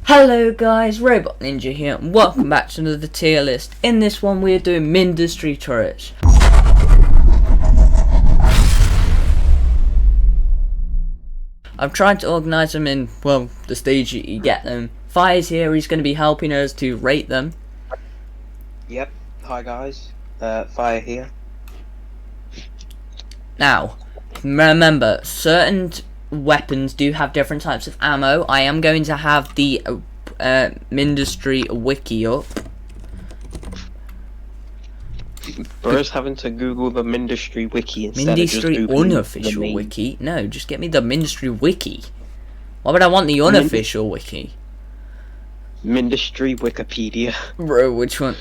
Hello guys, Robot Ninja here, and welcome back to another tier list. In this one we are doing Mindustry turrets. I've tried to organise them in, well, the stage you get them. Fire's here, he's going to be helping us to rate them. Yep, hi guys, Fire here. Now, remember, certain weapons do have different types of ammo. I am going to have the Mindustry wiki up. Bro's having to Google the Mindustry wiki instead Mindustry of just Googling unofficial the wiki? No, just get me the Mindustry wiki. Why would I want the unofficial wiki? Mindustry Wikipedia. Bro, which one?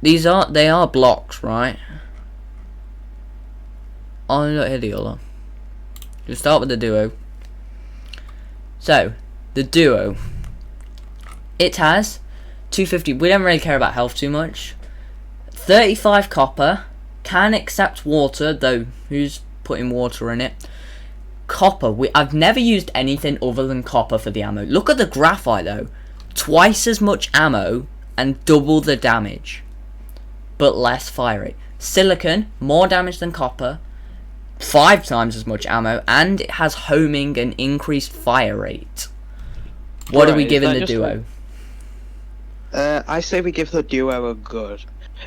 They are blocks, right? Oh, look here, the other. We'll start with the duo. So, the duo. It has 250. We don't really care about health too much. 35 copper. Can accept water, though. Who's putting water in it? Copper. I've never used anything other than copper for the ammo. Look at the graphite, though. Twice as much ammo and double the damage, but less fire rate. Silicon, more damage than copper. 5 times as much ammo, and it has homing and increased fire rate. What are we giving the duo? I say we give the duo a good,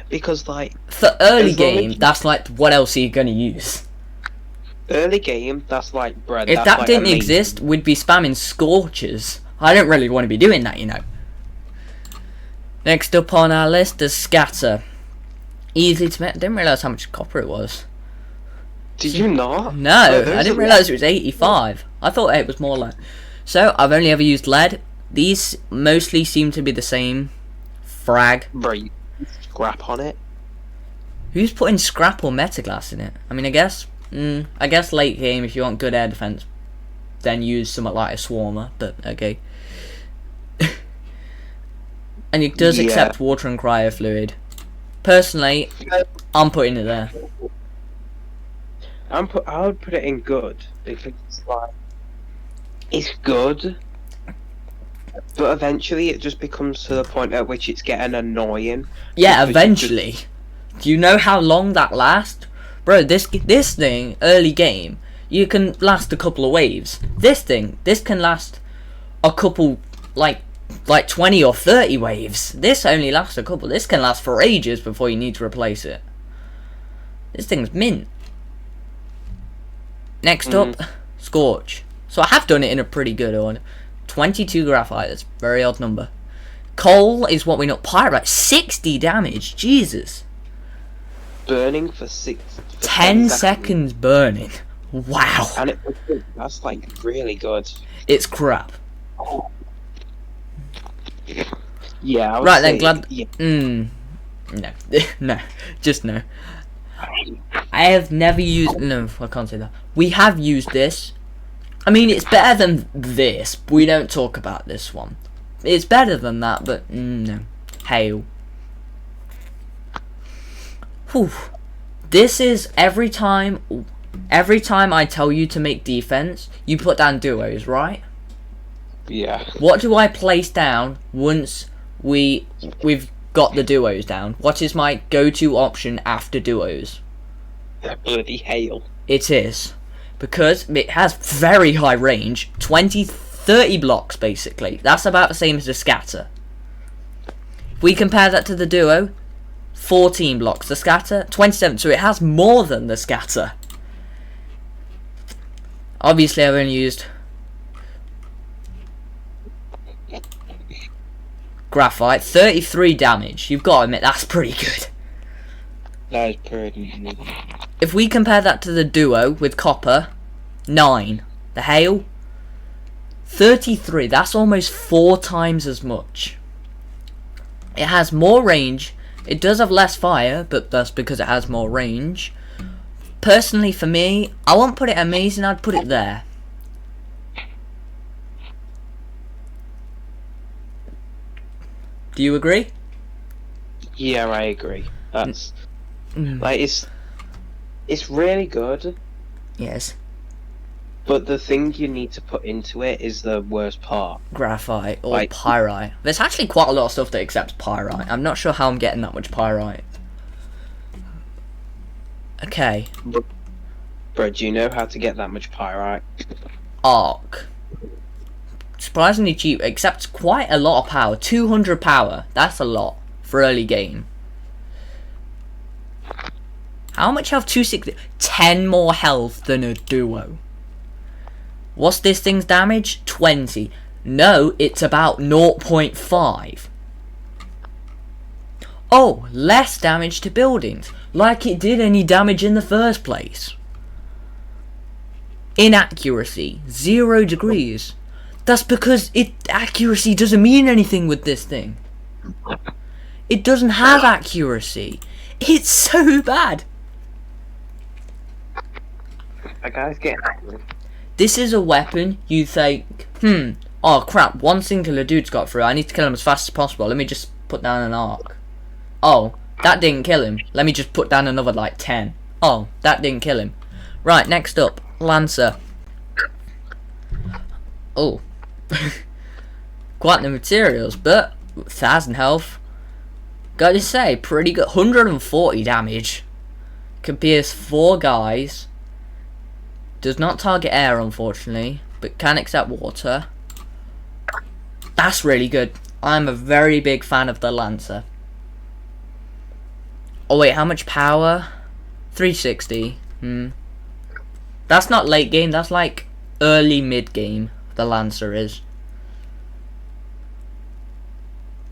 because like for early game, that's like, what else are you gonna use? Early game, that's like bread. If that didn't exist, we'd be spamming scorches. I don't really want to be doing that, you know. Next up on our list is scatter. Easy to make. I didn't realise how much copper it was. Did you not? No, I didn't realise it was 85. I thought it was more like. So, I've only ever used lead. These mostly seem to be the same. Frag. Right. Scrap on it. Who's putting scrap or metaglass in it? I mean, I guess late game, if you want good air defense, then use something like a swarmer, but okay. And it does accept water and cryo fluid. Personally, I'm putting it there. I would put it in good, because it's like, it's good, but eventually it just becomes to the point at which it's getting annoying. Yeah, eventually. Do you know how long that lasts? Bro, this thing, early game, you can last a couple of waves. This can last a couple, like 20 or 30 waves. This only lasts a couple. This can last for ages before you need to replace it. This thing's mint. Next up, Scorch. So I have done it in a pretty good order. 22 graphite, that's a very odd number. Coal is what we know. Pyrite, 60 damage, Jesus. Burning for 10 seconds burning. Wow. And that's like really good. It's crap. Yeah, I would right say, then, no. No, just no. I have never used. No, I can't say that. We have used this. I mean, it's better than this. We don't talk about this one. It's better than that, but no. Hail. Whew. This is every time I tell you to make defense, you put down duos, right? Yeah. What do I place down once we've got the duos down? What is my go-to option after duos? Bloody hail. It is. Because it has very high range. 30 blocks, basically. That's about the same as the scatter. If we compare that to the duo, 14 blocks. The scatter, 27. So it has more than the scatter. Obviously, I've only used graphite, 33 damage. You've got to admit, that's pretty good. That is pretty good. If we compare that to the duo with copper, 9. The hail, 33. That's almost 4 times as much. It has more range. It does have less fire, but that's because it has more range. Personally, for me, I won't put it amazing. I'd put it there. Do you agree? Yeah, I agree. That's like it's really good. Yes. But the thing you need to put into it is the worst part. Graphite or Like- pyrite. There's actually quite a lot of stuff that accepts pyrite. I'm not sure how I'm getting that much pyrite. Okay. Bro, do you know how to get that much pyrite? Arc. Surprisingly cheap, accepts quite a lot of power. 200 power. That's a lot for early game. How much health? 260. 10 more health than a duo. What's this thing's damage? 20. No, it's about 0.5. Oh, less damage to buildings. Like it did any damage in the first place. Inaccuracy. 0 degrees. That's because accuracy doesn't mean anything with this thing. It doesn't have accuracy. It's so bad. That guy's getting angry. This is a weapon you think, oh crap, one singular dude's got through. I need to kill him as fast as possible. Let me just put down an arc. Oh, that didn't kill him. Let me just put down another like 10. Oh, that didn't kill him. Right, next up, Lancer. Oh. Quite the materials, but 1,000 health. Gotta say, pretty good. 140 damage. Can pierce 4 guys. Does not target air, unfortunately, but can accept water. That's really good. I'm a very big fan of the Lancer. Oh wait, how much power? 360. That's not late game, that's like early mid game, the Lancer is.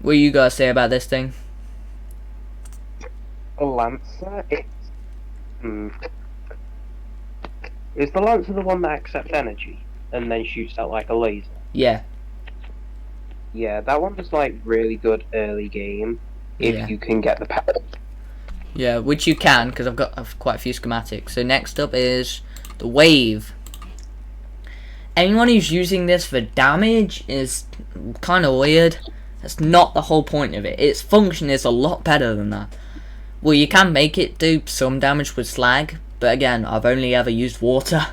What do you guys say about this thing? A Lancer? Is the Lancer the one that accepts energy and then shoots out like a laser? Yeah. Yeah, that one is like really good early game if you can get the power. Yeah, which you can, because I've quite a few schematics. So next up is the Wave. Anyone who's using this for damage is kind of weird. That's not the whole point of it. Its function is a lot better than that. Well, you can make it do some damage with slag, but again, I've only ever used water.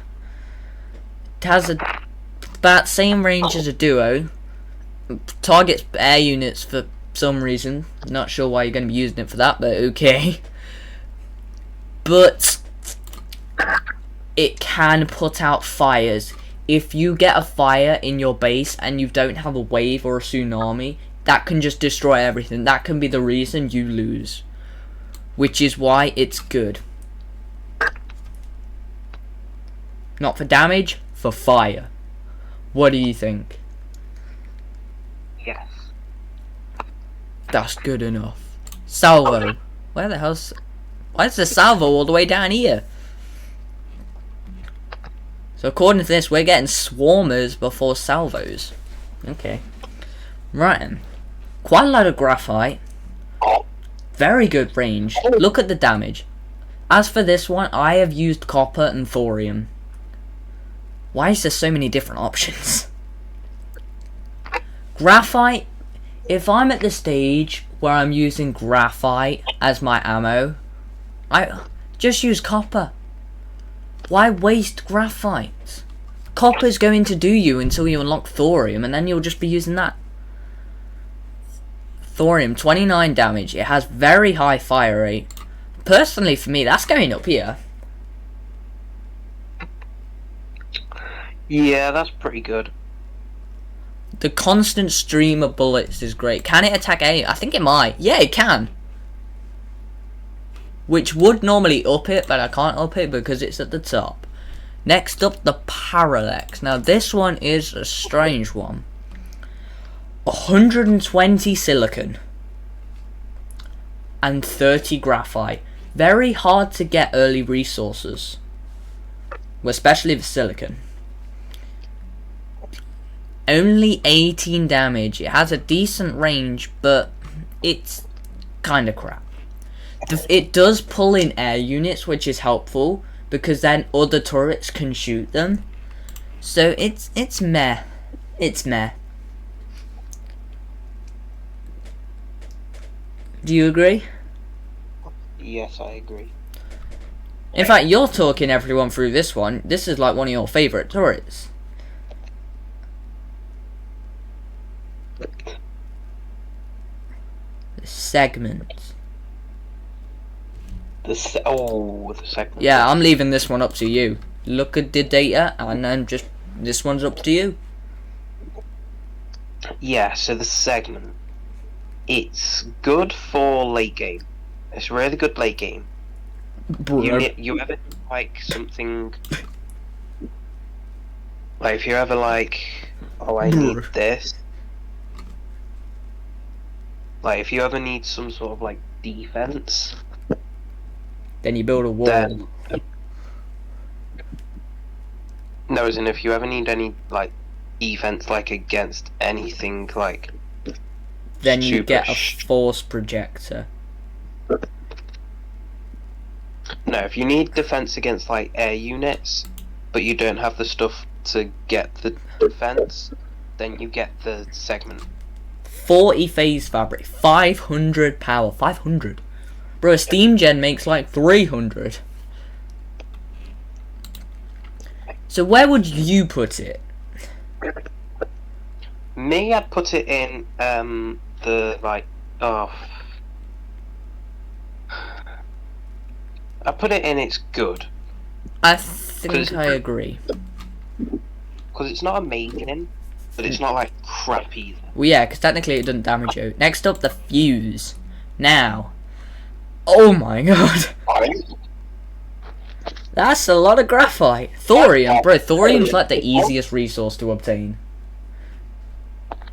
It has about same range as a duo. Targets air units for some reason. Not sure why you're going to be using it for that, but okay. But it can put out fires. If you get a fire in your base and you don't have a wave or a tsunami, that can just destroy everything. That can be the reason you lose. Which is why it's good. Not for damage, for fire. What do you think? Yes. That's good enough. Salvo. Where the hell's... Why is the salvo all the way down here? So according to this, we're getting swarmers before salvos. Okay. Right then. Quite a lot of graphite. Very good range. Look at the damage. As for this one, I have used copper and thorium. Why is there so many different options? Graphite, if I'm at the stage where I'm using graphite as my ammo, I just use copper. Why waste graphite? Copper's going to do you until you unlock thorium, and then you'll just be using that. Thorium, 29 damage. It has very high fire rate. Personally, for me, that's going up here. Yeah, that's pretty good. The constant stream of bullets is great. Can it attack A? I think it might. Yeah, it can. Which would normally up it, but I can't up it because it's at the top. Next up, the Parallax. Now, this one is a strange one. 120 silicon. And 30 graphite. Very hard to get early resources. Especially the silicon. Only 18 damage. It has a decent range, but it's kind of crap. It does pull in air units, which is helpful, because then other turrets can shoot them. So it's meh. It's meh. Do you agree? Yes, I agree. In fact, you're talking everyone through this one. This is like one of your favourite turrets. The segment. The segment. Yeah, I'm leaving this one up to you. Look at the data, and then just this one's up to you. Yeah, so the segment. It's good for late game. It's really good late game. You ever like something like if you ever like, oh, I need this. Like if you ever need some sort of like defense, then you build a wall. then no, as in if you ever need any like defense like against anything like, then you super get a force projector. No, if you need defense against like air units, but you don't have the stuff to get the defense, then you get the segment. 40 phase fabric, 500 power, 500. Bro, a steam gen makes like 300. So where would you put it? Me, I'd put it in the like I put it in it's good. I think I agree. Because it's not amazing, but it's not like crap either. Well, yeah, because technically it doesn't damage you. Next up, the fuse. Now, oh my god, that's a lot of graphite. Thorium, bro. Thorium's like the easiest resource to obtain.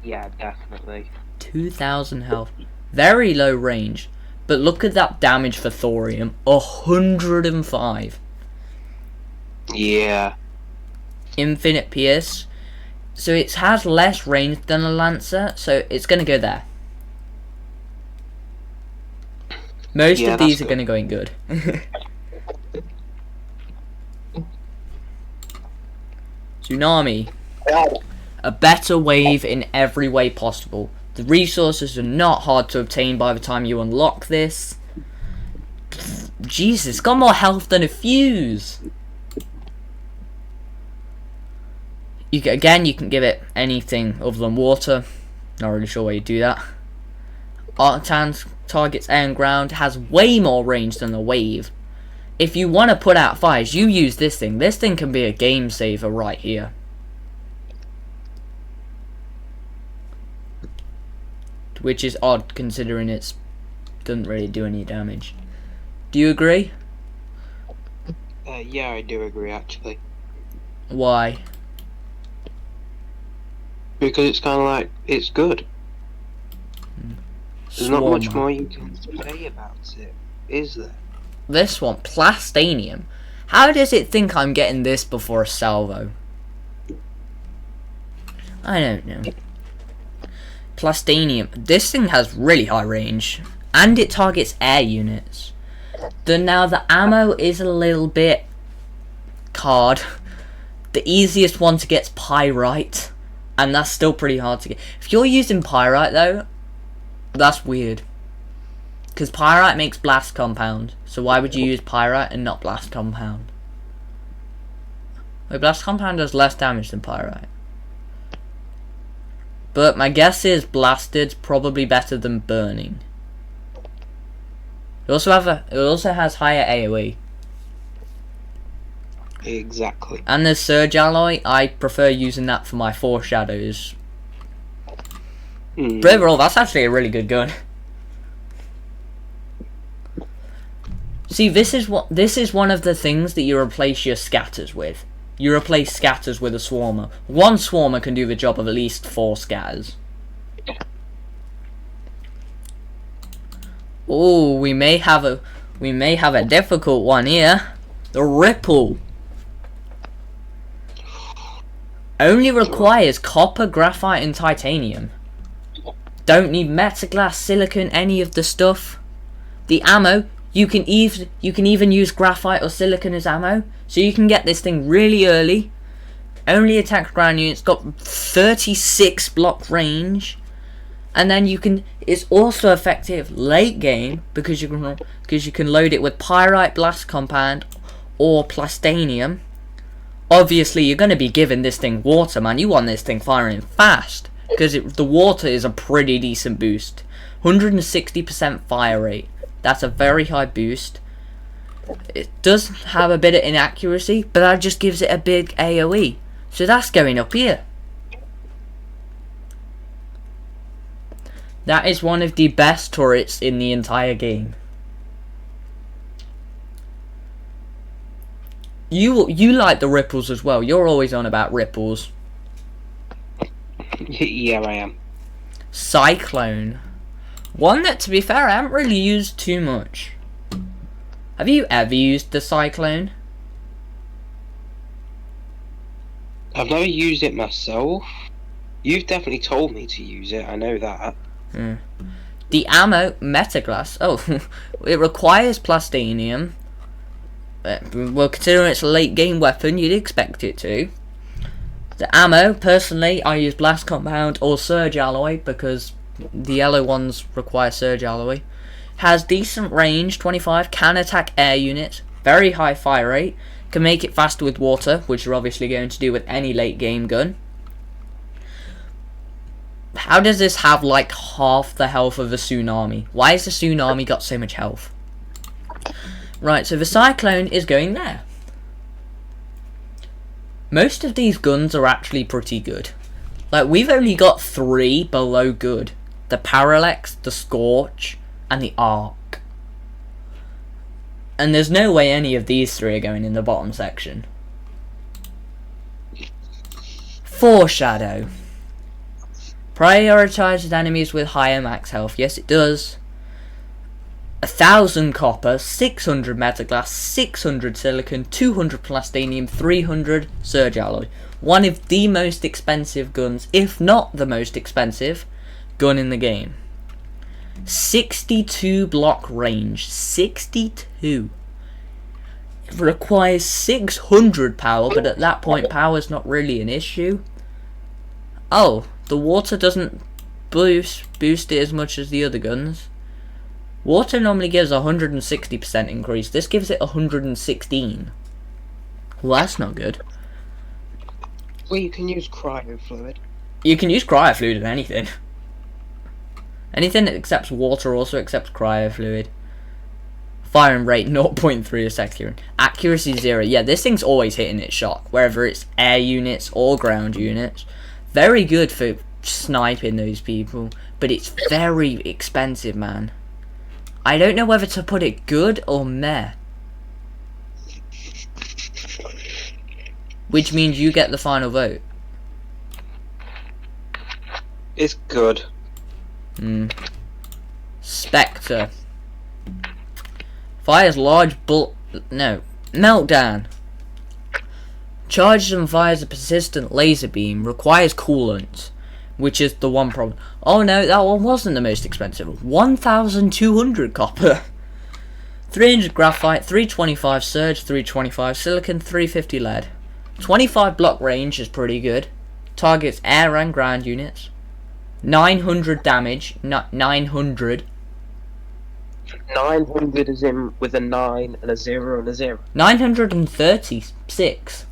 Yeah, definitely. 2,000 health, very low range. But look at that damage for thorium, 105. Yeah. Infinite pierce. So it has less range than a lancer, so it's going to go there. Most of these are going to go in good. Tsunami. A better wave in every way possible. The resources are not hard to obtain by the time you unlock this. Jesus, got more health than a fuse. You can give it anything other than water. Not really sure why you do that. Arctan targets air and ground, has way more range than the wave. If you want to put out fires, you use this thing. This thing can be a game saver right here. Which is odd considering it doesn't really do any damage. Do you agree? Yeah, I do agree actually. Why? Because it's kind of like, it's good. There's not much more you can say about it, is there? This one, Plastanium. How does it think I'm getting this before a salvo? I don't know. Plastanium. This thing has really high range. And it targets air units. Now the ammo is a little bit card. The easiest one to get is Pyrite. And that's still pretty hard to get. If you're using Pyrite though, that's weird. Because Pyrite makes blast compound. So why would you use Pyrite and not blast compound? Wait, blast compound does less damage than Pyrite. But my guess is Blasted's probably better than Burning. It also has higher AoE. Exactly. And there's Surge Alloy. I prefer using that for my foreshadows. But overall, that's actually a really good gun. See, this is one of the things that you replace your scatters with. You replace scatters with a swarmer. One swarmer can do the job of at least 4 scatters. Oh, we may have a difficult one here. The Ripple only requires copper, graphite, and titanium. Don't need metaglass, silicon, any of the stuff. The ammo, you can even use graphite or silicon as ammo. So you can get this thing really early. Only attacks ground units, got 36 block range. And then it's also effective late game because you can load it with Pyrite, blast compound, or plastanium, obviously you're going to be giving this thing water, man. You want this thing firing fast, because the water is a pretty decent boost. 160% fire rate. That's a very high boost. It does have a bit of inaccuracy, but that just gives it a big AoE. So that's going up here. That is one of the best turrets in the entire game. You like the ripples as well. You're always on about ripples. Yeah, I am. Cyclone. One that, to be fair, I haven't really used too much. Have you ever used the Cyclone? I've never used it myself. You've definitely told me to use it, I know that. The ammo, Metaglass. Oh, it requires plastanium. Well, considering it's a late game weapon, you'd expect it to. The ammo, personally, I use Blast Compound or Surge Alloy because the yellow ones require Surge Alloy. Has decent range, 25, can attack air units, very high fire rate, can make it faster with water, which you're obviously going to do with any late game gun. How does this have like half the health of a Tsunami? Why has the Tsunami got so much health? Right, so the Cyclone is going there. Most of these guns are actually pretty good. Like, we've only got 3 below good. The Parallax, the Scorch, and the Arc. And there's no way any of these 3 are going in the bottom section. Foreshadow. Prioritizes enemies with higher max health. Yes, it does. 1000 copper, 600 metaglass, 600 silicon, 200 plastanium, 300 surge alloy. One of the most expensive guns, if not the most expensive gun in the game. 62 block range. 62. It requires 600 power, but at that point power's not really an issue. Oh, the water doesn't boost it as much as the other guns. Water normally gives a 160% increase. This gives it 116. Well, that's not good. Well, you can use cryo fluid. You can use cryo fluid in anything. Anything that accepts water also accepts cryo fluid. Firing rate 0.3 a second. Accuracy 0. Yeah, this thing's always hitting its shot, whether it's air units or ground units. Very good for sniping those people, but it's very expensive, man. I don't know whether to put it good or meh. Which means you get the final vote. It's good. Spectre. Fires large Meltdown. Charges and fires a persistent laser beam. Requires coolant. Which is the one problem. Oh no, that one wasn't the most expensive. 1,200 copper. 300 graphite, 325 surge, 325 silicon, 350 lead. 25 block range is pretty good. Targets air and ground units. 900 damage, not 900. 900 is in with a 9 and a 0 and a 0. 936.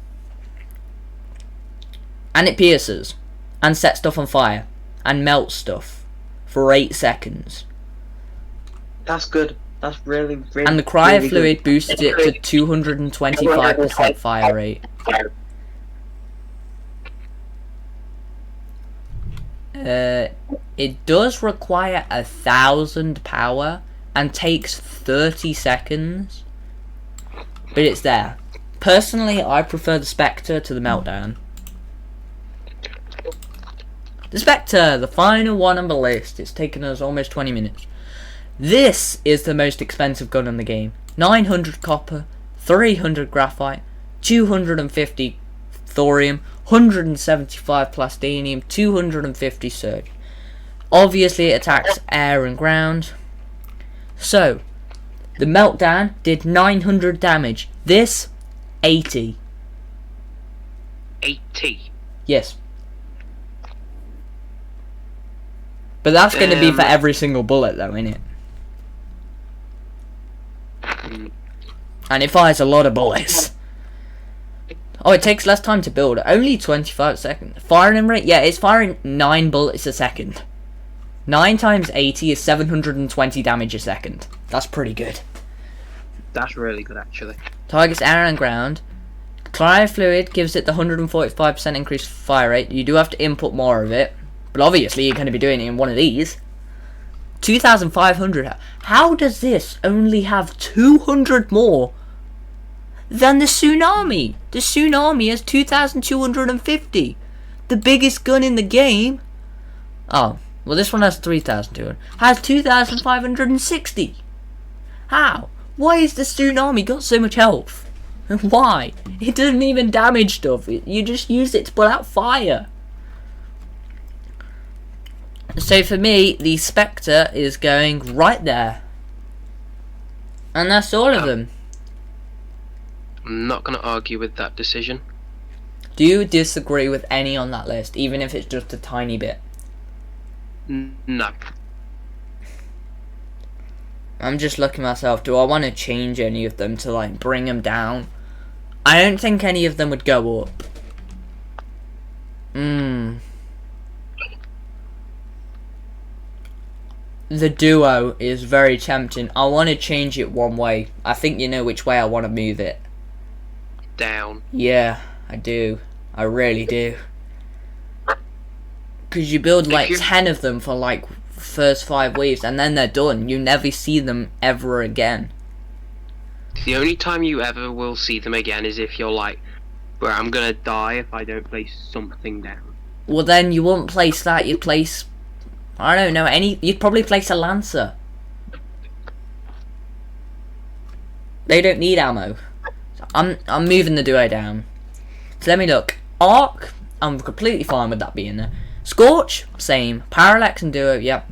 And it pierces. And sets stuff on fire. And melts stuff. For 8 seconds. That's good. That's really, really and the cryo really fluid good. boosts it to 225% fire rate. It does require 1,000 power and takes 30 seconds, but it's there. Personally, I prefer the Spectre to the Meltdown. The Spectre, the final one on the list. It's taken us almost 20 minutes. This is the most expensive gun in the game. 900 copper, 300 graphite, 250 thorium, 175 plastanium, 250 surge. Obviously it attacks air and ground. So, the Meltdown did 900 damage. This, 80. 80? Yes. But that's going to be for every single bullet though, innit? and it fires a lot of bullets. Oh, it takes less time to build. Only 25 seconds. Firing rate? Yeah, it's firing 9 bullets a second. 9 times 80 is 720 damage a second. That's pretty good. That's really good, actually. Targets air and ground. Cryo fluid gives it the 145% increased fire rate. You do have to input more of it, but obviously you're going to be doing it in one of these. 2,500. How does this only have 200 more than the tsunami? The tsunami has 2,250. The biggest gun in the game. Oh, well, this one has 3,200. Has 2,560. How? Why has the tsunami got so much health? Why? It doesn't even damage stuff. You just use it to put out fire. So for me, the Spectre is going right there. And that's all of them. I'm not going to argue with that decision. Do you disagree with any on that list, even if it's just a tiny bit? No. I'm just looking myself. Do I want to change any of them to like bring them down? I don't think any of them would go up. The duo is very tempting. I want to change it one way. I think you know which way I want to move it. Down. Yeah, I do. I really do. Because you build like 10 of them for like first 5 waves and then they're done. You never see them ever again. The only time you ever will see them again is if you're like, bro, I'm gonna die if I don't place something down. Well, then you wouldn't place that. You'd place, I don't know, you'd probably place a Lancer. They don't need ammo. So I'm moving the duo down. So let me look. Arc, I'm completely fine with that being there. Scorch, same. Parallax and duo, yep.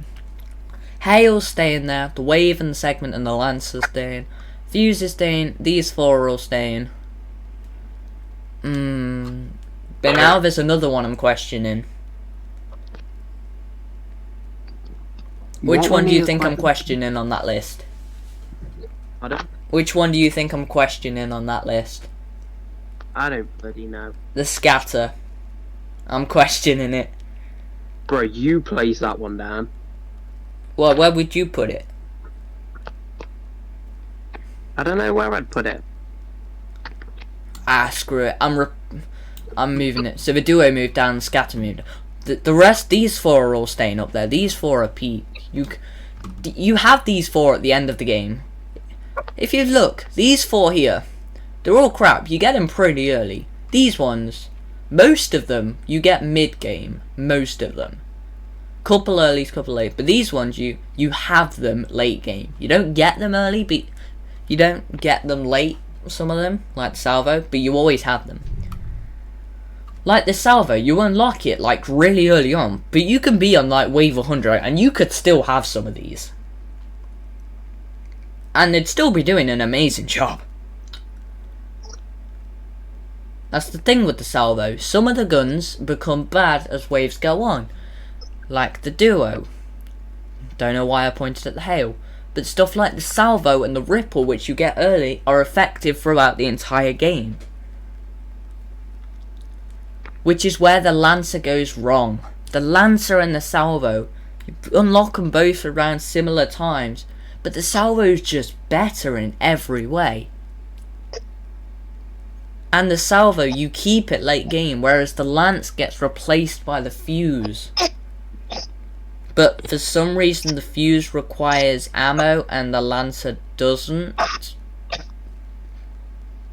Hail's staying there. The Wave and the Segment and the Lancer's staying. Fuse is staying. These 4 are all staying. But now there's another one I'm questioning. Which one do you think I'm questioning on that list? Pardon? Which one do you think I'm questioning on that list? I don't bloody know. The Scatter. I'm questioning it. Bro, you place that one down. Well, where would you put it? I don't know where I'd put it. Ah, screw it. I'm moving it. So the duo moved down, the Scatter moved. The rest, these 4 are all staying up there. These 4 are peak. You have these 4 at the end of the game. If you look, these 4 here, they're all crap. You get them pretty early. These ones, most of them, you get mid-game. Most of them. Couple early, couple late. But these ones, you have them late game. You don't get them early, but you don't get them late, some of them, like the Salvo, but you always have them. Like the Salvo, you unlock it like really early on, but you can be on like wave 100 and you could still have some of these. And they'd still be doing an amazing job. That's the thing with the Salvo. Some of the guns become bad as waves go on. Like the Duo. Don't know why I pointed at the Hail. But stuff like the Salvo and the Ripple, which you get early, are effective throughout the entire game. Which is where the Lancer goes wrong. The Lancer and the Salvo, you unlock them both around similar times, but the Salvo's just better in every way. And the Salvo, you keep it late game, whereas the Lance gets replaced by the Fuse. But for some reason the Fuse requires ammo and the Lancer doesn't.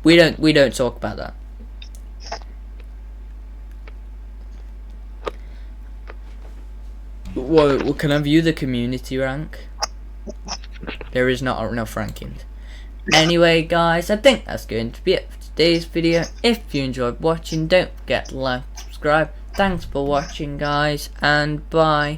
We don't talk about that. Whoa, can I view the community rank? There is not enough rankings. Anyway guys, I think that's going to be it for today's video. If you enjoyed watching, don't forget to like, subscribe. Thanks for watching guys, and bye.